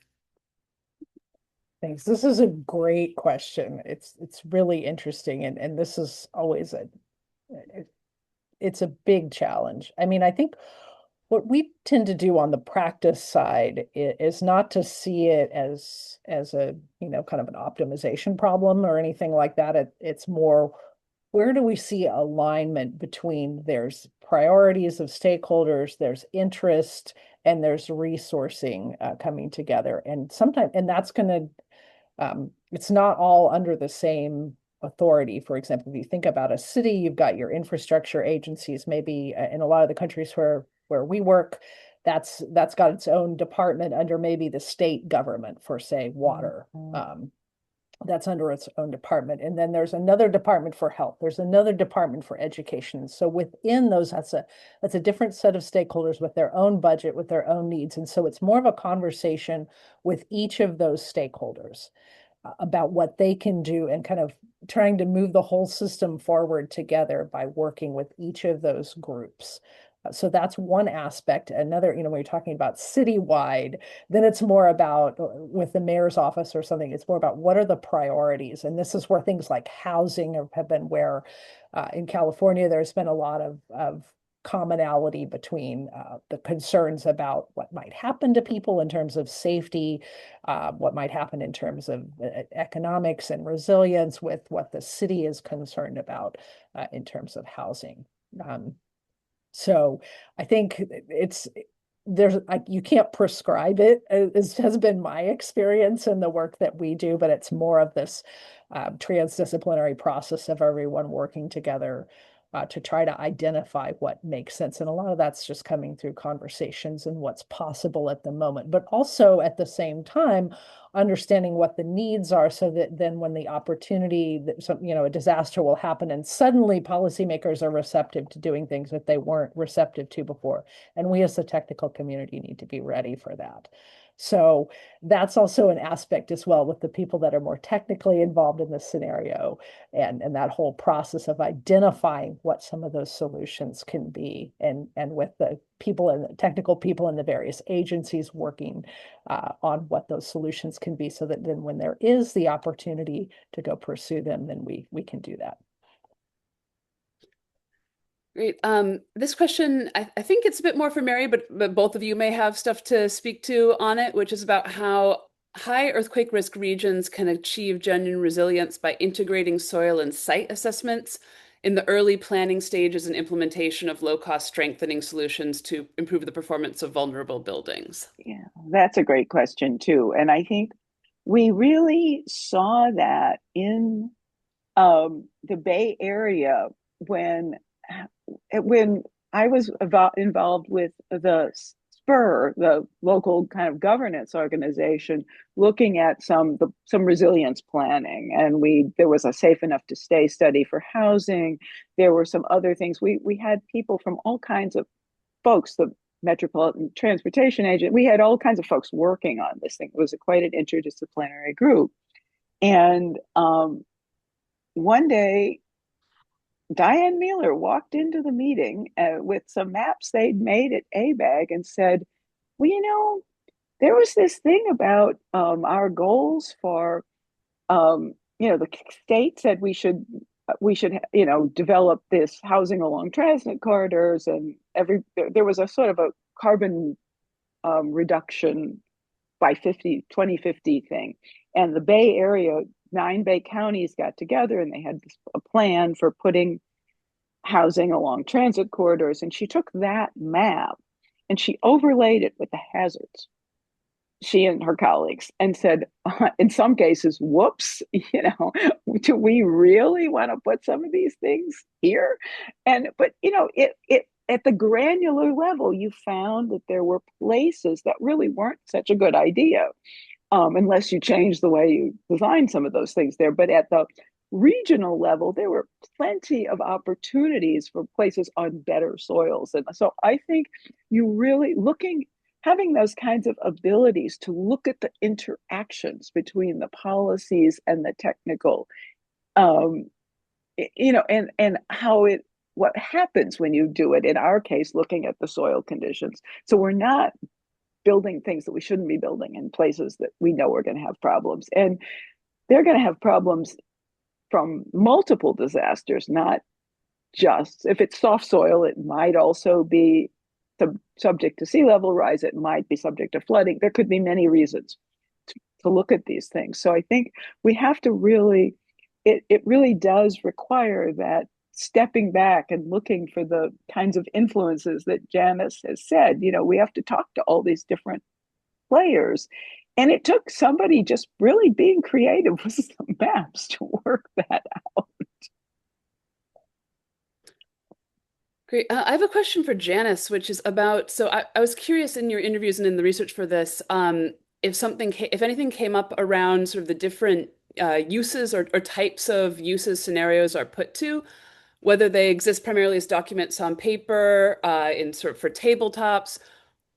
Thanks. This is a great question. It's really interesting, and this is always it's a big challenge. I mean, I think what we tend to do on the practice side is not to see it as a kind of an optimization problem or anything like that. It's more, where do we see alignment between there's priorities of stakeholders, there's interest, and there's resourcing coming together, and sometimes that's going to it's not all under the same authority. For example, if you think about a city, you've got your infrastructure agencies, maybe in a lot of the countries where we work, that's got its own department under maybe the state government for, say, water. that's under its own department. And then there's another department for health. There's another department for education. So within those, that's a different set of stakeholders with their own budget, with their own needs. And so it's more of a conversation with each of those stakeholders about what they can do and kind of trying to move the whole system forward together by working with each of those groups. So that's one aspect. Another, when you're talking about citywide, then it's more about with the mayor's office or something, it's more about what are the priorities. And this is where things like housing have been where in California, there's been a lot of commonality between the concerns about what might happen to people in terms of safety, what might happen in terms of economics and resilience with what the city is concerned about in terms of housing. So I think you can't prescribe it, as has been my experience in the work that we do, but it's more of this transdisciplinary process of everyone working together to try to identify what makes sense. And a lot of that's just coming through conversations and what's possible at the moment, but also at the same time, understanding what the needs are so that then when the opportunity that a disaster will happen and suddenly policymakers are receptive to doing things that they weren't receptive to before. And we as the technical community need to be ready for that. So that's also an aspect as well with the people that are more technically involved in this scenario and that whole process of identifying what some of those solutions can be and with the people and the technical people in the various agencies working on what those solutions can be so that then when there is the opportunity to go pursue them, then we can do that. Great. This question, I think it's a bit more for Mary, but both of you may have stuff to speak to on it, which is about how high earthquake risk regions can achieve genuine resilience by integrating soil and site assessments in the early planning stages and implementation of low-cost strengthening solutions to improve the performance of vulnerable buildings. Yeah, that's a great question too. And I think we really saw that in the Bay Area when I was involved with the Spur, the local kind of governance organization, looking at some resilience planning, and there was a safe enough to stay study for housing. There were some other things. We had people from all kinds of folks, the Metropolitan Transportation Agent. We had all kinds of folks working on this thing. It was quite an interdisciplinary group, and one day Diane Mueller walked into the meeting with some maps they'd made at ABAG and said, well, there was this thing about our goals for, the state said we should, develop this housing along transit corridors, and there was a sort of a carbon reduction by 2050 thing. And the Bay Area, 9 Bay counties got together and they had a plan for putting housing along transit corridors. And she took that map and she overlaid it with the hazards, she and her colleagues, and said, in some cases, whoops, do we really want to put some of these things here? But it at the granular level, you found that there were places that really weren't such a good idea, unless you change the way you design some of those things there. But at the regional level, there were plenty of opportunities for places on better soils. And so I think you really having those kinds of abilities to look at the interactions between the policies and the technical, and how what happens when you do it, in our case, looking at the soil conditions. So we're not building things that we shouldn't be building in places that we know are going to have problems. And they're going to have problems from multiple disasters, not just, if it's soft soil, it might also be subject to sea level rise, it might be subject to flooding. There could be many reasons to look at these things. So I think we have to really, it really does require that stepping back and looking for the kinds of influences that Janise has said. We have to talk to all these different players. And it took somebody just really being creative with some maps to work that out. Great. I have a question for Janise, which is about, so I was curious in your interviews and in the research for this, if anything came up around sort of the different uses or types of uses scenarios are put to, whether they exist primarily as documents on paper, in sort of for tabletops,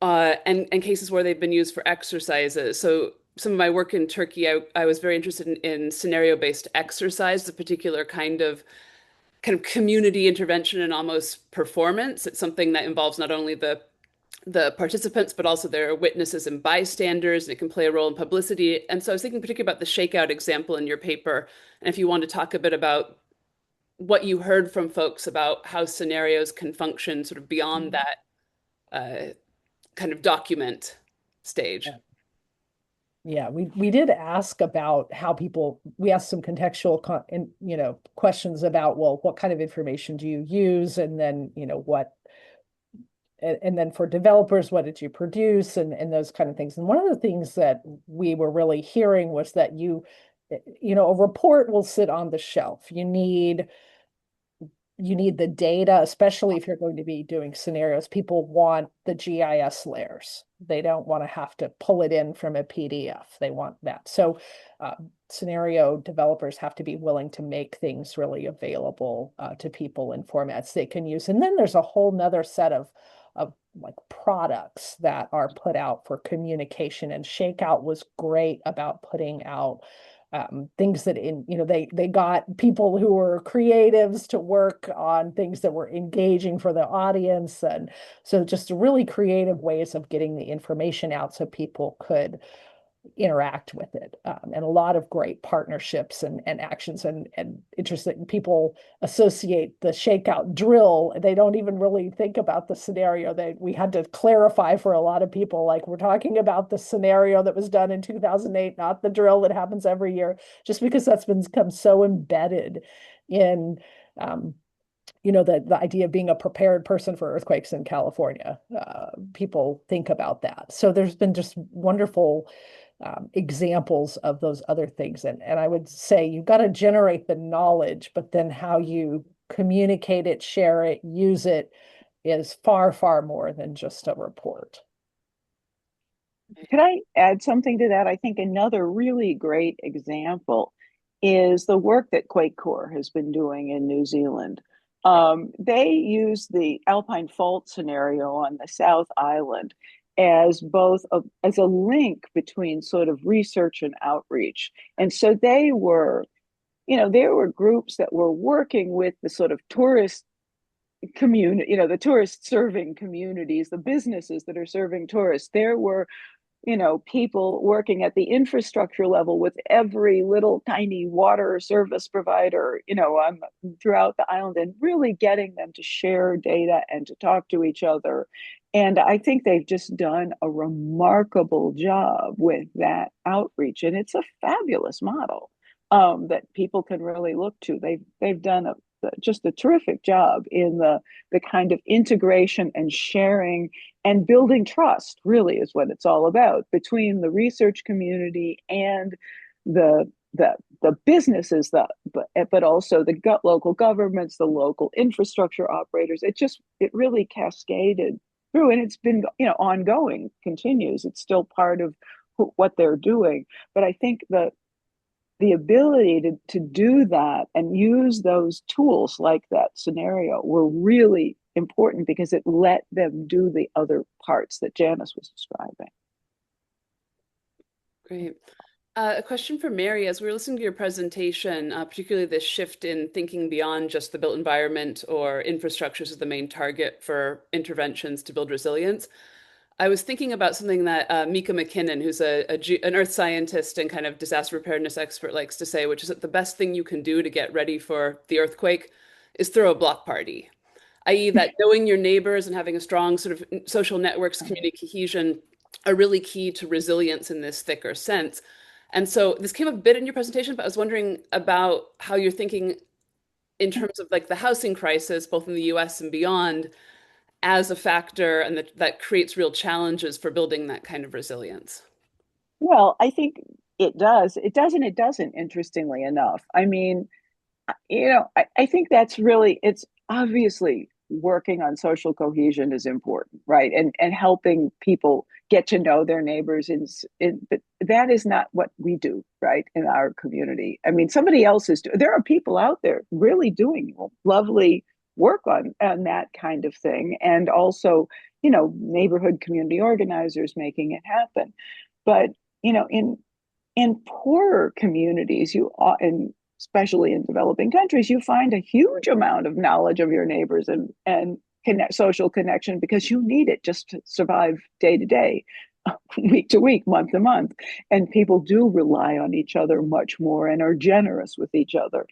and cases where they've been used for exercises. So some of my work in Turkey, I was very interested in scenario-based exercise, the particular kind of community intervention and almost performance. It's something that involves not only the participants, but also their witnesses and bystanders, and it can play a role in publicity. And so I was thinking particularly about the shakeout example in your paper, and if you want to talk a bit about what you heard from folks about how scenarios can function sort of beyond that uh, kind of document stage. Yeah, we did ask about how people, we asked some contextual questions about, well, what kind of information do you use? And then, and then for developers, what did you produce? And those kind of things. And one of the things that we were really hearing was that a report will sit on the shelf. You need the data, especially if you're going to be doing scenarios. People want the GIS layers. They don't want to have to pull it in from a PDF. They want that. So scenario developers have to be willing to make things really available to people in formats they can use. And then there's a whole nother set of like products that are put out for communication. And Shakeout was great about putting out things that they got people who were creatives to work on things that were engaging for the audience, and so just really creative ways of getting the information out so people could interact with it, and a lot of great partnerships and actions, and interesting people associate the shakeout drill. They don't even really think about the scenario. We had to clarify for a lot of people, like, we're talking about the scenario that was done in 2008, not the drill that happens every year, just because that's become so embedded in the idea of being a prepared person for earthquakes in California. People think about that. So there's been just wonderful examples of those other things. And I would say you've got to generate the knowledge, but then how you communicate it, share it, use it is far, far more than just a report. Could I add something to that? I think another really great example is the work that Quake Corps has been doing in New Zealand. They use the Alpine fault scenario on the South Island as as a link between sort of research and outreach. And so there were groups that were working with the sort of tourist community, the tourist serving communities, the businesses that are serving tourists. There were people working at the infrastructure level with every little tiny water service provider, throughout the island, and really getting them to share data and to talk to each other. And I think they've just done a remarkable job with that outreach. And it's a fabulous model that people can really look to. They've done just a terrific job in the kind of integration and sharing and building trust, really, is what it's all about, between the research community and the businesses, but also the local governments, the local infrastructure operators. It really cascaded through, and it's been ongoing, continues. It's still part of what they're doing. But I think the ability to do that and use those tools like that scenario were really important, because it let them do the other parts that Janise was describing. Great. A question for Mary. As we were listening to your presentation, particularly this shift in thinking beyond just the built environment or infrastructures as the main target for interventions to build resilience, I was thinking about something that Mika McKinnon, who's an earth scientist and kind of disaster preparedness expert, likes to say, which is that the best thing you can do to get ready for the earthquake is throw a block party, i.e., that knowing your neighbors and having a strong sort of social networks, community cohesion are really key to resilience in this thicker sense. And so this came up a bit in your presentation, but I was wondering about how you're thinking in terms of like the housing crisis, both in the US and beyond, as a factor, and that creates real challenges for building that kind of resilience. Well, I think it does. It does and it doesn't, interestingly enough. I mean, I think it's obviously working on social cohesion is important, right? And helping people get to know their neighbors. But that is not what we do, right, in our community. I mean, somebody else is. There are people out there really doing lovely work on that kind of thing, and also, neighborhood community organizers making it happen. But in poorer communities, and especially in developing countries, you find a huge amount of knowledge of your neighbors and social connection, because you need it just to survive day to day, week to week, month to month. And people do rely on each other much more and are generous with each other.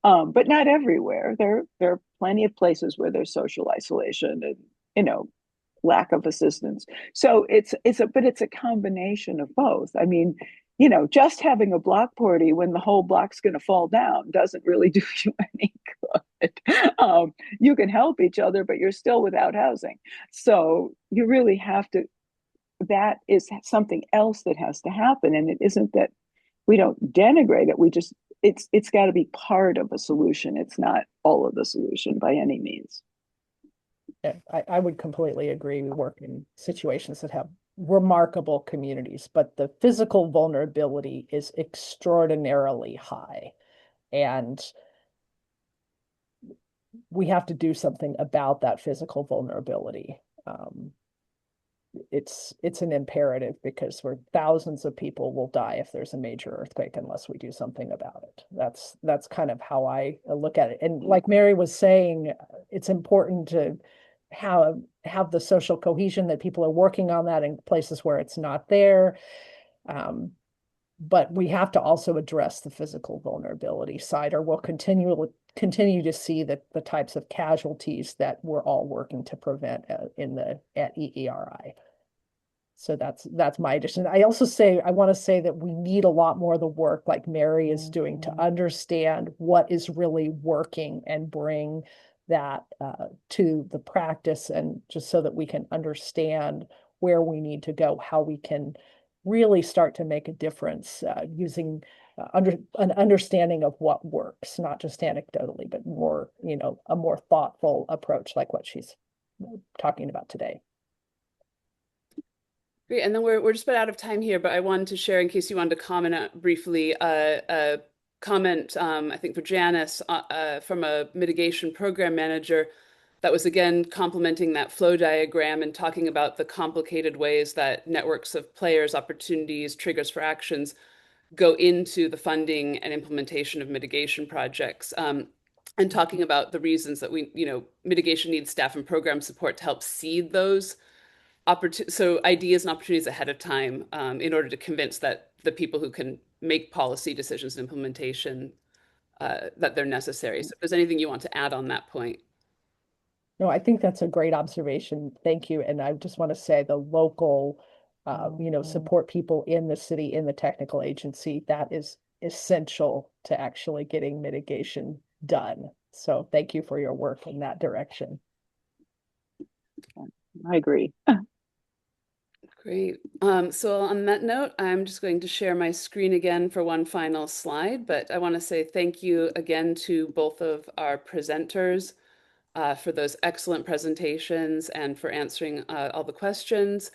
But not everywhere. There are plenty of places where there's social isolation and, lack of assistance. So it's a combination of both. I mean, just having a block party when the whole block's going to fall down doesn't really do you any good. You can help each other, but you're still without housing. So you really have to, that is something else that has to happen. And it isn't that we don't denigrate it. It's got to be part of a solution. It's not all of the solution by any means. Yeah, I would completely agree. We work in situations that have remarkable communities, but the physical vulnerability is extraordinarily high. And we have to do something about that physical vulnerability. It's an imperative, because thousands of people will die if there's a major earthquake unless we do something about it. That's kind of how I look at it. And like Mary was saying, it's important to have the social cohesion that people are working on that in places where it's not there. But we have to also address the physical vulnerability side, or we'll continue to see the types of casualties that we're all working to prevent at EERI. So that's my addition. I want to say that we need a lot more of the work like Mary is doing to understand what is really working and bring that to the practice, and just so that we can understand where we need to go, how we can really start to make a difference using an understanding of what works, not just anecdotally, but more, a more thoughtful approach like what she's talking about today. Great, and then we're just about out of time here, but I wanted to share, in case you wanted to comment briefly, a comment, I think for Janise, from a mitigation program manager, that was again complementing that flow diagram and talking about the complicated ways that networks of players, opportunities, triggers for actions go into the funding and implementation of mitigation projects. And talking about the reasons that mitigation needs staff and program support to help seed those ideas and opportunities ahead of time, in order to convince that the people who can make policy decisions and implementation, that they're necessary. So if there's anything you want to add on that point. No, I think that's a great observation. Thank you. And I just want to say the local, support people in the city, in the technical agency, that is essential to actually getting mitigation done. So thank you for your work in that direction. I agree. Great. So on that note, I'm just going to share my screen again for one final slide, but I want to say thank you again to both of our presenters for those excellent presentations and for answering all the questions.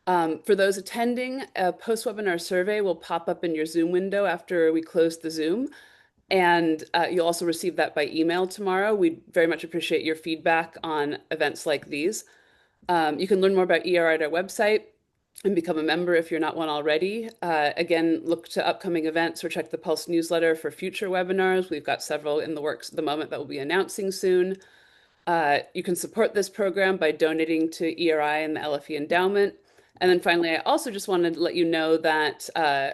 For those attending, a post-webinar survey will pop up in your Zoom window after we close the Zoom. And you'll also receive that by email tomorrow. We very much appreciate your feedback on events like these. You can learn more about EERI at our website and become a member if you're not one already. Again, look to upcoming events or check the Pulse newsletter for future webinars. We've got several in the works at the moment that we'll be announcing soon. You can support this program by donating to EERI and the LFE Endowment. And then finally, I also just wanted to let you know that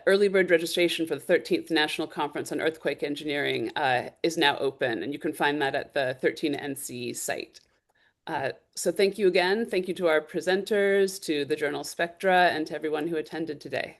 early bird registration for the 13th National Conference on Earthquake Engineering is now open, and you can find that at the 13NC site. So thank you again. Thank you to our presenters, to the journal Spectra, and to everyone who attended today.